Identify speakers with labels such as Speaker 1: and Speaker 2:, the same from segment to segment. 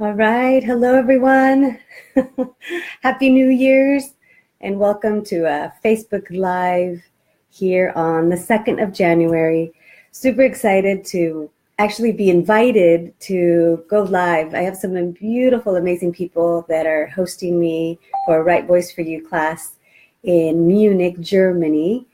Speaker 1: All right. Hello, everyone. Happy New Year's and welcome to a Facebook Live here on the 2nd of January. Super excited to actually be invited to go live. I have some beautiful, amazing people that are hosting me for a Right Voice for You class in Munich, Germany.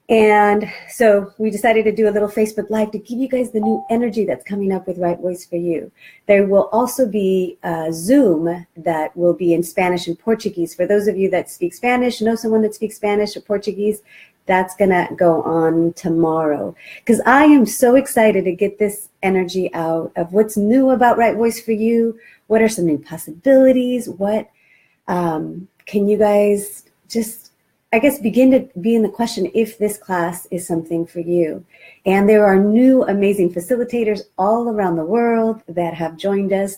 Speaker 1: And so we decided to do a little Facebook Live to give you guys the new energy that's coming up with Right Voice for You. There will also be a Zoom that will be in Spanish and Portuguese. For those of you that speak Spanish, know someone that speaks Spanish or Portuguese, that's going to go on tomorrow. Because I am so excited to get this energy out of what's new about Right Voice for You. What are some new possibilities? What can you guys just begin to be in the question if this class is something for you. And there are new amazing facilitators all around the world that have joined us.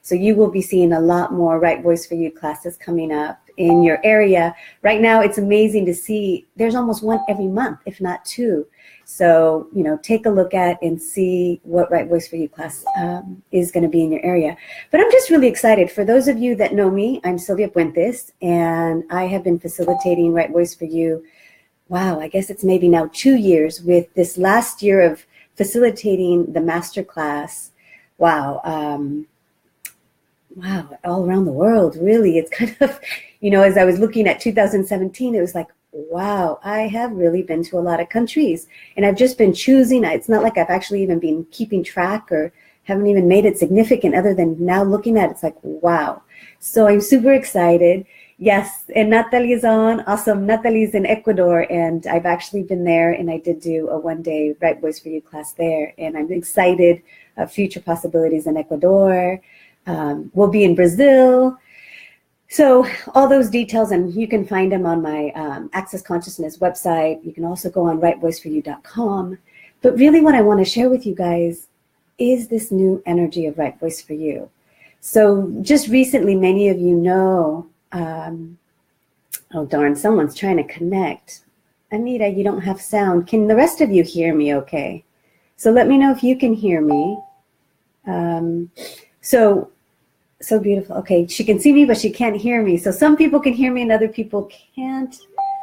Speaker 1: So you will be seeing a lot more Right Voice for You classes coming up in your area. Right now, it's amazing to see there's almost one every month, if not two. So, take a look at and see what Right Voice for You class is going to be in your area. But I'm just really excited. For those of you that know me, I'm Sylvia Puentes, and I have been facilitating Right Voice for You. Wow, I guess it's maybe now 2 years with this last year of facilitating the master class. Wow. Wow, all around the world, really. It's kind of, as I was looking at 2017, it was like, wow, I have really been to a lot of countries, and I've just been choosing. It's not like I've actually even been keeping track or haven't even made it significant other than now looking at it, it's like, wow. So I'm super excited. Yes, and Natalie's on. Awesome. Natalie's in Ecuador, and I've actually been there, and I did do a one-day Right Voice for You class there, and I'm excited of future possibilities in Ecuador. We'll be in Brazil. So all those details, and you can find them on my Access Consciousness website. You can also go on rightvoiceforyou.com. But really what I want to share with you guys is this new energy of Right Voice for You. So just recently, many of you know, oh darn, someone's trying to connect. Anita, you don't have sound. Can the rest of you hear me okay? So let me know if you can hear me. So beautiful. Okay, she can see me, but she can't hear me. So some people can hear me and other people can't.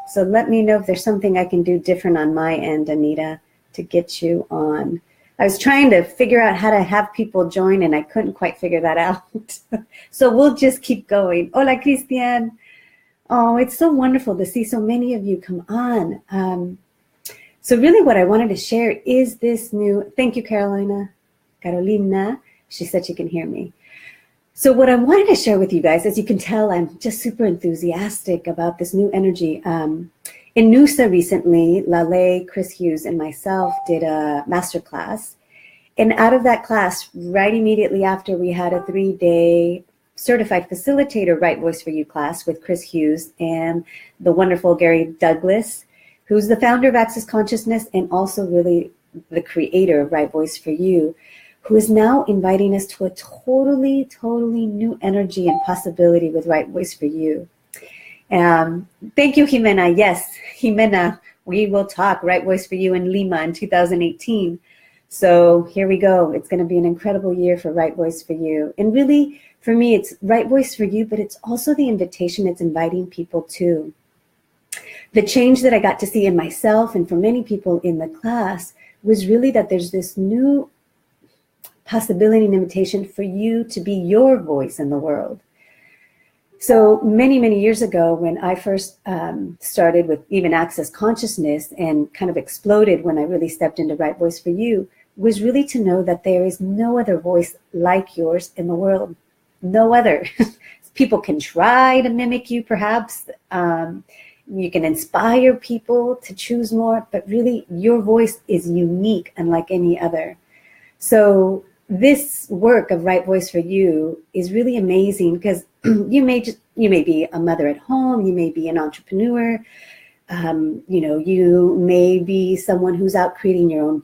Speaker 1: So let me know if there's something I can do different on my end, Anita, to get you on. I was trying to figure out how to have people join, and I couldn't quite figure that out. So we'll just keep going. Hola, Christian. Oh, it's so wonderful to see so many of you come on. So really what I wanted to share is this new, thank you, Carolina. She said she can hear me. So what I wanted to share with you guys, as you can tell, I'm just super enthusiastic about this new energy. In Noosa recently, Lale, Chris Hughes, and myself did a masterclass. And out of that class, right immediately after, we had a 3-day certified facilitator Right Voice for You class with Chris Hughes and the wonderful Gary Douglas, who's the founder of Access Consciousness and also really the creator of Right Voice for You, who is now inviting us to a totally new energy and possibility with Right Voice for You. Thank you, Jimena. Yes, Jimena, we will talk Right Voice for You in Lima in 2018. So here we go. It's going to be an incredible year for Right Voice for You. And really, for me, it's Right Voice for You, but it's also the invitation it's inviting people to. The change that I got to see in myself and for many people in the class was really that there's this new possibility and invitation for you to be your voice in the world. So many years ago, when I first started with even Access Consciousness and kind of exploded when I really stepped into Right Voice for You, was really to know that there is no other voice like yours in the world. No other. People can try to mimic you, perhaps. You can inspire people to choose more, but really your voice is unique, unlike any other. So this work of Right Voice for You is really amazing because you may be a mother at home, you may be an entrepreneur, you may be someone who's out creating your own,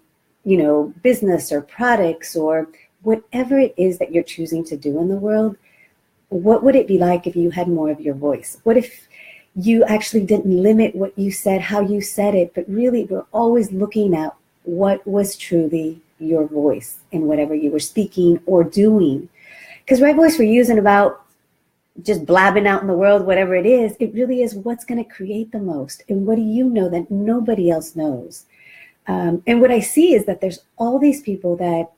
Speaker 1: business or products or whatever it is that you're choosing to do in the world. What would it be like if you had more of your voice? What if you actually didn't limit what you said, how you said it, but really were always looking at what was truly your voice in whatever you were speaking or doing? Because Right Voice for You isn't about just blabbing out in the world, whatever it is. It really is what's going to create the most. And what do you know that nobody else knows? And what I see is that there's all these people that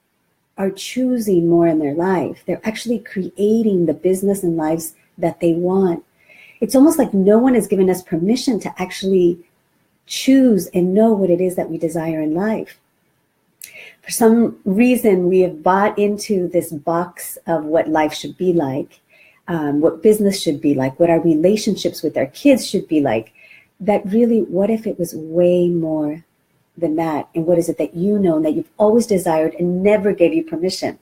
Speaker 1: are choosing more in their life. They're actually creating the business and lives that they want. It's almost like no one has given us permission to actually choose and know what it is that we desire in life. For some reason, we have bought into this box of what life should be like, what business should be like, what our relationships with our kids should be like. That really, what if it was way more than that? And what is it that you know and that you've always desired and never gave you permission?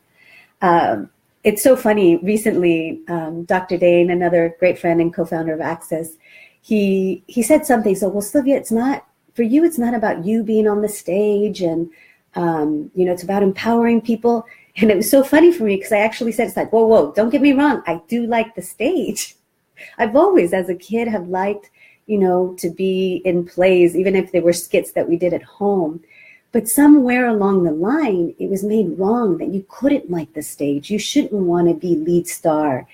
Speaker 1: It's so funny. Recently, Dr. Dane, another great friend and co-founder of Access, he said something. So, well, Sylvia, it's not for you. It's not about you being on the stage, and it's about empowering people. And it was so funny for me because I actually said, it's like, whoa, don't get me wrong. I do like the stage. I've always, as a kid, have liked, to be in plays, even if they were skits that we did at home. But somewhere along the line, it was made wrong that you couldn't like the stage. You shouldn't want to be lead star.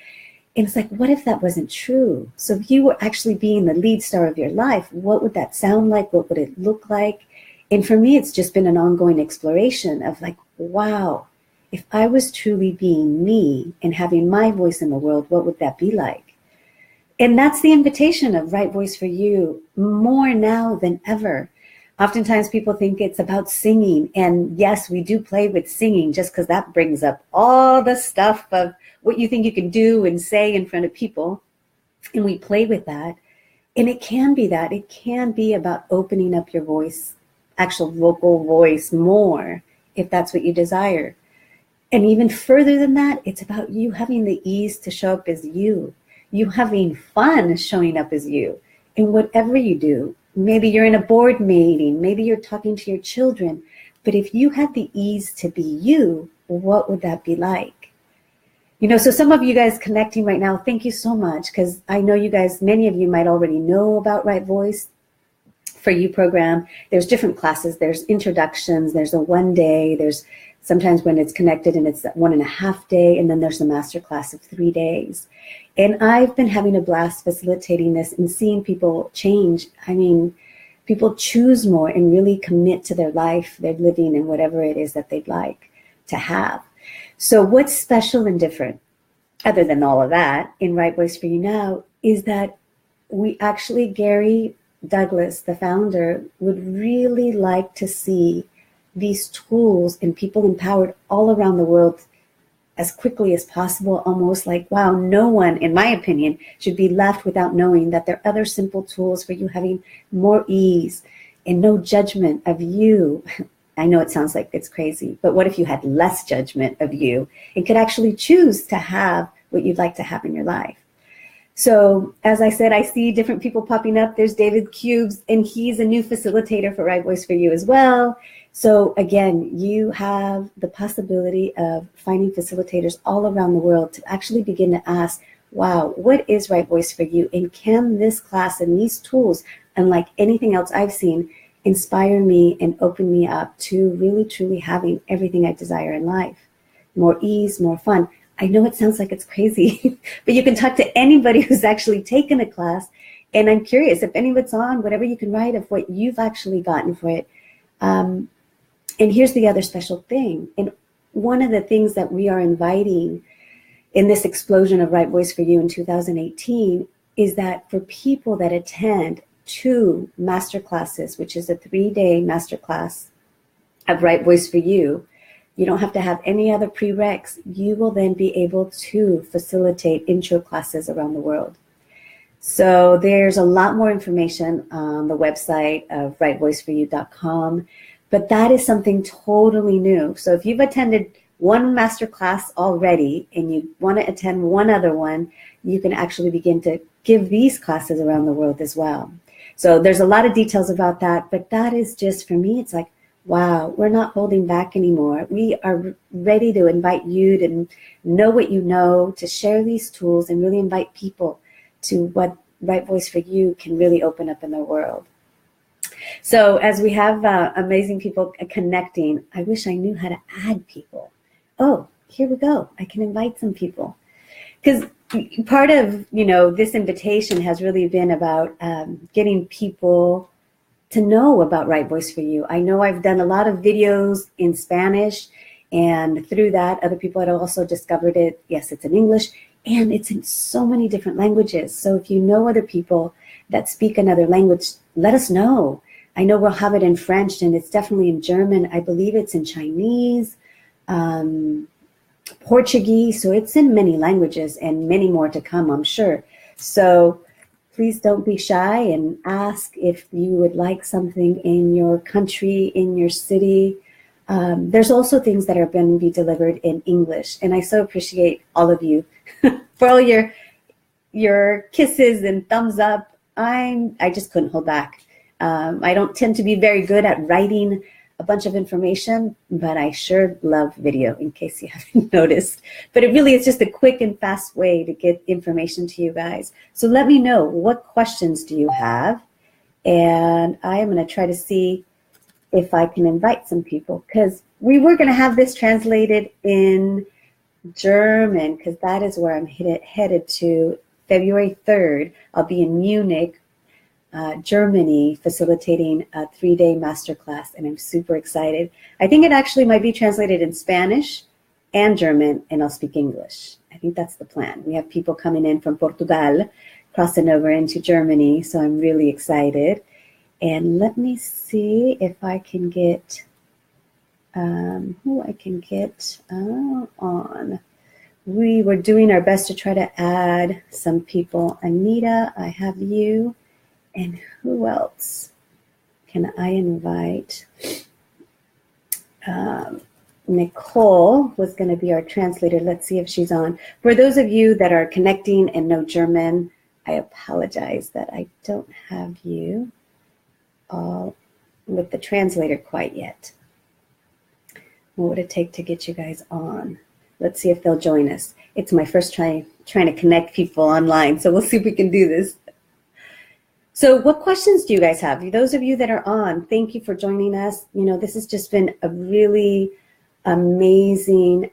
Speaker 1: And it's like, what if that wasn't true? So if you were actually being the lead star of your life, what would that sound like? What would it look like? And for me, it's just been an ongoing exploration of like, wow, if I was truly being me and having my voice in the world, what would that be like? And that's the invitation of Right Voice for You, more now than ever. Oftentimes people think it's about singing. And yes, we do play with singing just because that brings up all the stuff of what you think you can do and say in front of people. And we play with that. And it can be that. It can be about opening up your voice, actual vocal voice more, if that's what you desire. And even further than that, it's about you having the ease to show up as you having fun showing up as you in whatever you do. Maybe you're in a board meeting, maybe you're talking to your children, but if you had the ease to be you, what would that be like? So some of you guys connecting right now, thank you so much, because I know you guys, many of you might already know about Right Voice for You program. There's different classes, there's introductions, there's a 1 day, there's sometimes when it's connected and it's 1.5 day, and then there's the master class of 3 days. And I've been having a blast facilitating this and seeing people change. I mean, people choose more and really commit to their life, their living, and whatever it is that they'd like to have. So what's special and different, other than all of that, in Right Voice for You now, is that we actually, Gary Douglas, the founder, would really like to see these tools and people empowered all around the world as quickly as possible, almost like, wow, no one, in my opinion, should be left without knowing that there are other simple tools for you having more ease and no judgment of you. I know it sounds like it's crazy, but what if you had less judgment of you and could actually choose to have what you'd like to have in your life? So as I said, I see different people popping up. There's David Cubes, and he's a new facilitator for Right Voice for You as well. So again, you have the possibility of finding facilitators all around the world to actually begin to ask, wow, what is Right Voice for You? And can this class and these tools, unlike anything else I've seen, inspire me and open me up to really, truly having everything I desire in life? More ease, more fun. I know it sounds like it's crazy, but you can talk to anybody who's actually taken a class. And I'm curious if any of it's on, whatever you can write of what you've actually gotten for it. And here's the other special thing. And one of the things that we are inviting in this explosion of Right Voice for You in 2018 is that for people that attend 2 masterclasses, which is a 3-day masterclass of Right Voice for You, you don't have to have any other prereqs. You will then be able to facilitate intro classes around the world. So there's a lot more information on the website of rightvoiceforyou.com. But that is something totally new. So if you've attended one masterclass already and you want to attend one other one, you can actually begin to give these classes around the world as well. So there's a lot of details about that, but that is just, for me, it's like, wow, we're not holding back anymore. We are ready to invite you to know what you know, to share these tools and really invite people to what Right Voice for You can really open up in the world. So as we have amazing people connecting, I wish I knew how to add people. Oh, here we go. I can invite some people. Because part of, this invitation has really been about getting people to know about Right Voice for You. I know I've done a lot of videos in Spanish, and through that, other people had also discovered it. Yes, it's in English, and it's in so many different languages. So if you know other people that speak another language, let us know. I know we'll have it in French, and it's definitely in German. I believe it's in Chinese, Portuguese. So it's in many languages and many more to come, I'm sure. So please don't be shy and ask if you would like something in your country, in your city. There's also things that are going to be delivered in English. And I so appreciate all of you for all your kisses and thumbs up. I just couldn't hold back. I don't tend to be very good at writing a bunch of information, but I sure love video, in case you haven't noticed. But it really is just a quick and fast way to get information to you guys. So let me know, what questions do you have? And I am going to try to see if I can invite some people, because we were going to have this translated in German, because that is where I'm headed to February 3rd. I'll be in Munich, Germany, facilitating a 3-day masterclass, and I'm super excited. I think it actually might be translated in Spanish and German, and I'll speak English. I think that's the plan. We have people coming in from Portugal, crossing over into Germany, so I'm really excited. And let me see if I can get who I can get on. We were doing our best to try to add some people. Anita, I have you. And who else can I invite? Nicole was going to be our translator. Let's see if she's on. For those of you that are connecting and know German, I apologize that I don't have you all with the translator quite yet. What would it take to get you guys on? Let's see if they'll join us. It's my first trying to connect people online, so we'll see if we can do this. So what questions do you guys have? Those of you that are on, thank you for joining us. This has just been a really amazing,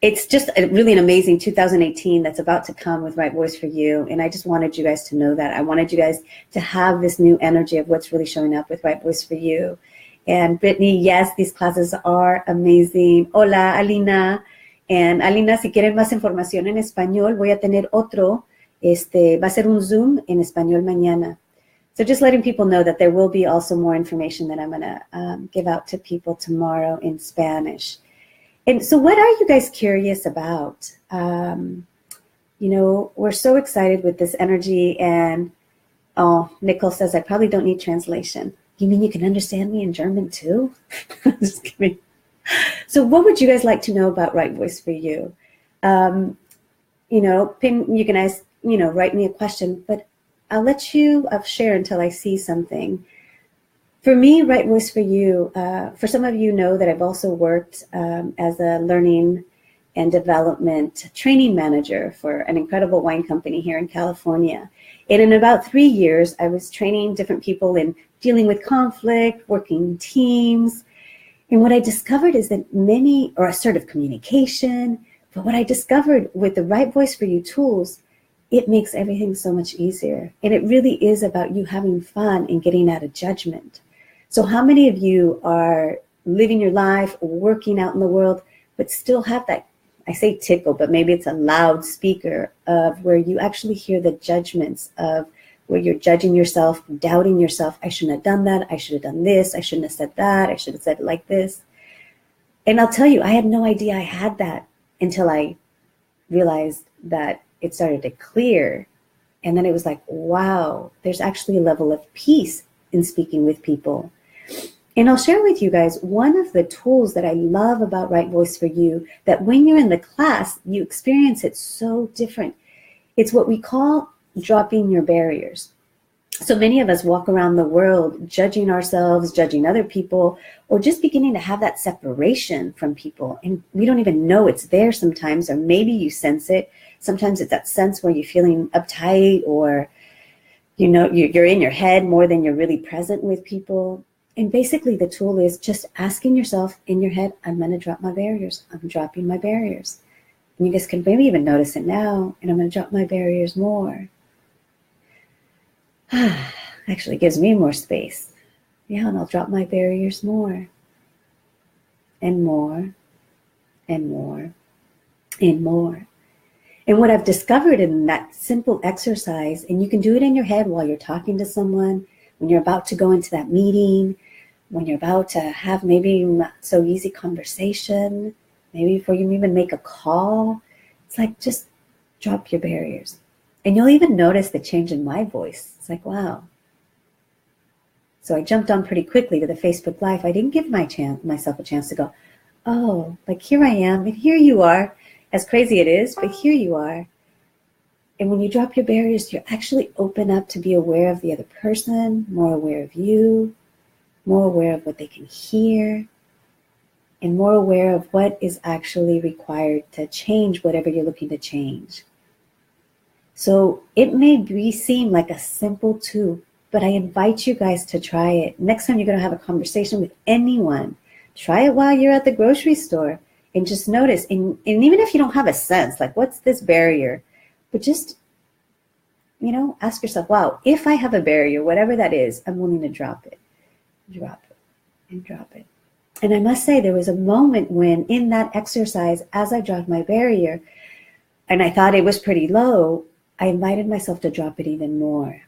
Speaker 1: it's just really an amazing 2018 that's about to come with Right Voice for You. And I just wanted you guys to know that. I wanted you guys to have this new energy of what's really showing up with Right Voice for You. And Brittany, yes, these classes are amazing. Hola, Alina. And Alina, si quieren más información en español, voy a tener otro. Va a ser un Zoom en español mañana. So just letting people know that there will be also more information that I'm going to give out to people tomorrow in Spanish. And so what are you guys curious about? We're so excited with this energy. And, Nicole says, I probably don't need translation. You mean you can understand me in German too? Just kidding. So what would you guys like to know about Right Voice for You? You can ask, write me a question, but I'll let you share until I see something. For me, Right Voice for You, for some of you know that I've also worked as a learning and development training manager for an incredible wine company here in California. And in about 3 years, I was training different people in dealing with conflict, working teams. And what I discovered is that assertive communication, but what I discovered with the Right Voice for You tools, it makes everything so much easier. And it really is about you having fun and getting out of judgment. So how many of you are living your life, working out in the world, but still have that, I say tickle, but maybe it's a loud speaker of where you actually hear the judgments of where you're judging yourself, doubting yourself. I shouldn't have done that. I should have done this. I shouldn't have said that. I should have said it like this. And I'll tell you, I had no idea I had that until I realized that it started to clear. And then it was like, wow, there's actually a level of peace in speaking with people. And I'll share with you guys one of the tools that I love about Right Voice for You, that when you're in the class, you experience it so different. It's what we call dropping your barriers. So many of us walk around the world judging ourselves, judging other people, or just beginning to have that separation from people. And we don't even know it's there sometimes, or maybe you sense it. Sometimes it's that sense where you're feeling uptight, or you're in your head more than you're really present with people. And basically the tool is just asking yourself in your head, I'm going to drop my barriers. I'm dropping my barriers. And you guys can maybe even notice it now. And I'm going to drop my barriers more. Actually gives me more space. Yeah, and I'll drop my barriers more. And more. And more. And more. And what I've discovered in that simple exercise, and you can do it in your head while you're talking to someone, when you're about to go into that meeting, when you're about to have maybe not so easy conversation, maybe before you even make a call, it's like just drop your barriers. And you'll even notice the change in my voice. It's like, wow. So I jumped on pretty quickly to the Facebook Live. I didn't give myself a chance to go, oh, like here I am, and here you are. As crazy it is, but here you are. And when you drop your barriers, you actually open up to be aware of the other person, more aware of you, more aware of what they can hear, and more aware of what is actually required to change whatever you're looking to change. So it may seem like a simple tool, but I invite you guys to try it. Next time you're going to have a conversation with anyone, try it while you're at the grocery store. And just notice, and even if you don't have a sense, like what's this barrier? But just, ask yourself, wow, if I have a barrier, whatever that is, I'm willing to drop it, and drop it. And I must say, there was a moment when in that exercise, as I dropped my barrier, and I thought it was pretty low, I invited myself to drop it even more.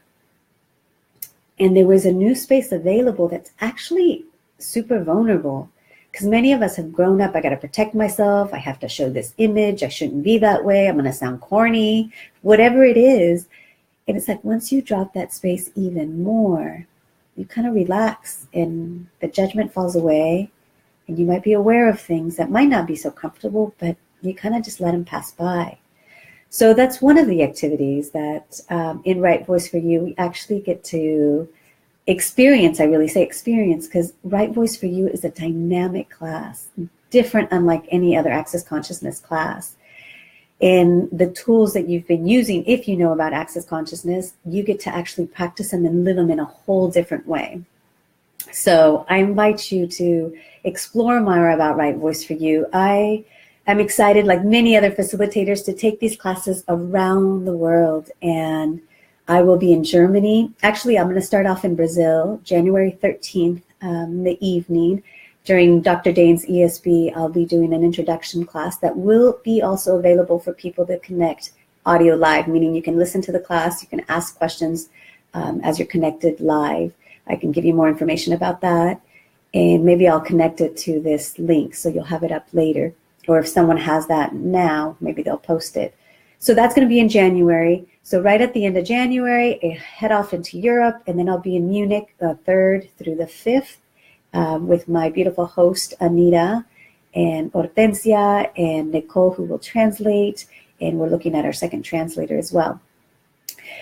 Speaker 1: And there was a new space available that's actually super vulnerable. Because many of us have grown up, I got to protect myself. I have to show this image. I shouldn't be that way. I'm going to sound corny, whatever it is. And it's like once you drop that space even more, you kind of relax and the judgment falls away. And you might be aware of things that might not be so comfortable, but you kind of just let them pass by. So that's one of the activities that in Right Voice for You, we actually get to experience. I really say experience because Right Voice for You is a dynamic class, different unlike any other Access Consciousness class. And the tools that you've been using, if you know about Access Consciousness, you get to actually practice them and live them in a whole different way. So I invite you to explore more about Right Voice for You. I am excited, like many other facilitators, to take these classes around the world. And I will be in Germany. Actually, I'm going to start off in Brazil, January 13th, the evening. During Dr. Dane's ESB, I'll be doing an introduction class that will be also available for people to connect audio live, meaning you can listen to the class, you can ask questions as you're connected live. I can give you more information about that. And maybe I'll connect it to this link so you'll have it up later. Or if someone has that now, maybe they'll post it. So that's going to be in January. So right at the end of January, I head off into Europe, and then I'll be in Munich the 3rd through the 5th with my beautiful host, Anita, and Hortensia, and Nicole, who will translate, and we're looking at our second translator as well.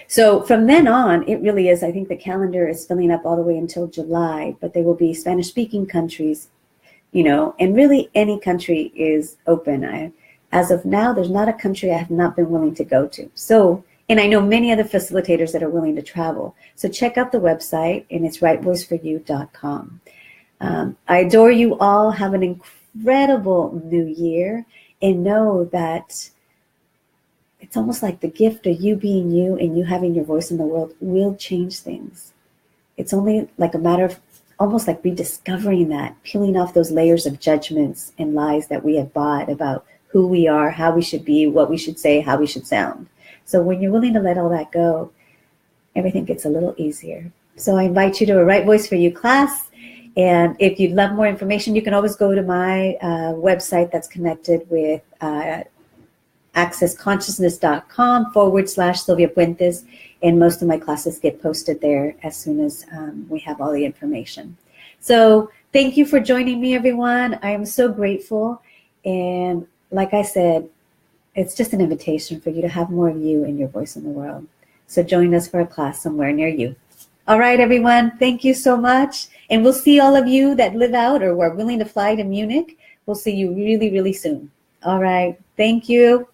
Speaker 1: So from then on, it really is, I think the calendar is filling up all the way until July, but there will be Spanish-speaking countries, and really any country is open. As of now, there's not a country I have not been willing to go to. So, and I know many other facilitators that are willing to travel. So check out the website, and it's rightvoiceforyou.com. I adore you all. Have an incredible new year, and know that it's almost like the gift of you being you and you having your voice in the world will change things. It's only like a matter of almost like rediscovering that, peeling off those layers of judgments and lies that we have bought about who we are, how we should be, what we should say, how we should sound. So when you're willing to let all that go, everything gets a little easier. So I invite you to a Right Voice for You class. And if you'd love more information, you can always go to my website that's connected with accessconsciousness.com/Sylvia Puentes. And most of my classes get posted there as soon as we have all the information. So thank you for joining me, everyone. I am so grateful. And like I said, it's just an invitation for you to have more of you and your voice in the world. So join us for a class somewhere near you. All right, everyone. Thank you so much. And we'll see all of you that live out or are willing to fly to Munich. We'll see you really, really soon. All right. Thank you.